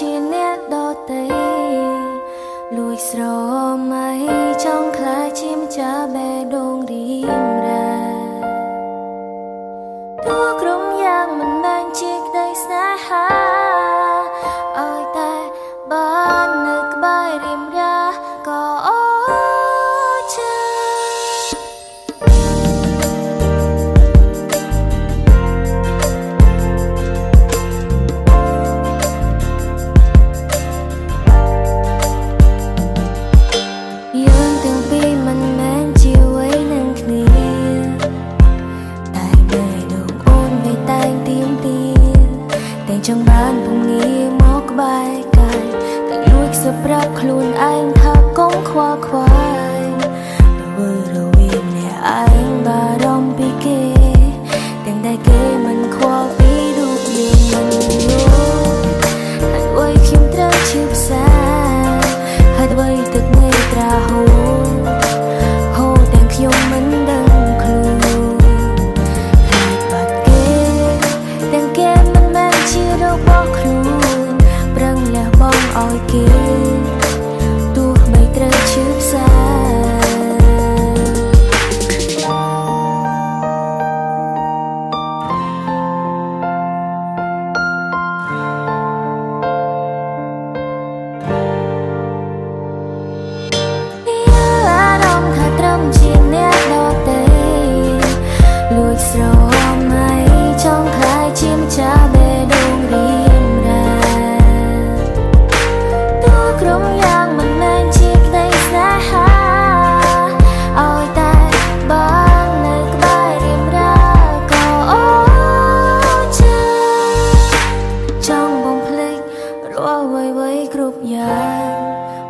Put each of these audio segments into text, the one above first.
ជាអ្នកដទៃលួចស្រមៃចង់ខ្លាចជាម្ចាស់បេះដូងរៀមរ៉ាទោះក្រុមយ៉ាងមិនមែនជាក្តីស្នេហាឲ្យតែបាននៅក្បែររៀមរ៉ាក៏អូចាចង់បានពងងាមកក្បែរកាយតែលួចសប្រាប់ខ្លួនឯងថាកុំខ្វល់ខ្វាយរវើរវាងអ្នកឯងបារម្ភពីគេទាំងតែគេមិនខ្វល់ពីរូបយើងមិនយល់ហើយអ្វីខ្ញុំត្រូវជឿផ្សាហើយអ្វីទឹកនៃត្រាហូរទាំងខ្ញុំមិនដឹងខ្លួនរបស់ខ្លួនប្រឹងលះបង់ឲ្យគេទោះបីត្រូវឈឺផ្សាអារម្មណ៍ថាត្រឹមជាអ្នកដទៃលួចស្រមៃចង់ខ្លាចជាម្ចាស់បេះដូងរៀមរ៉ាទោះក្រុមយ៉ាងមិនមែនជាក្តីស្នេហាឲ្យតែបាននៅក្បែររៀមរ៉ាក៏អូចាចង់បំភ្លេចរាល់អ្វីៗគ្រប់យ៉ាង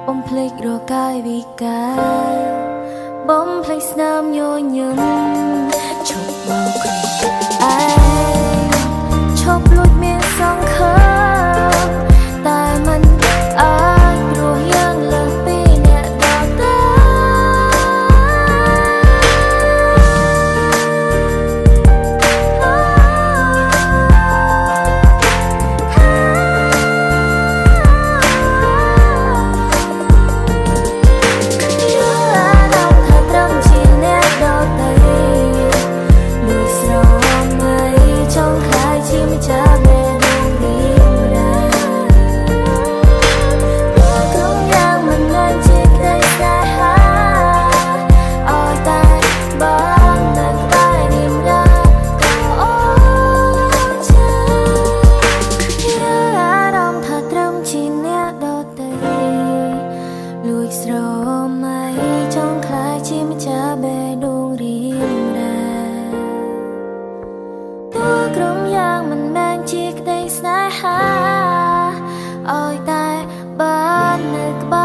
បំភ្លេចរាល់កាយវិការបំភ្លេចស្នាមញញឹមឈប់បោកខ្លួនឯងឈប់លួចមានសង្ឃឹមតែមិនអាចព្រោះយ៉ាងលើសពីអ្នកដទៃស្រមៃចង់ខ្លាចជាម្ចាស់បេះដូងរៀមរ៉ាទោះក្រុមយ៉ាងមិនមែនជាក្តីស្នេហាឲ្យតែបាននៅក្បែរ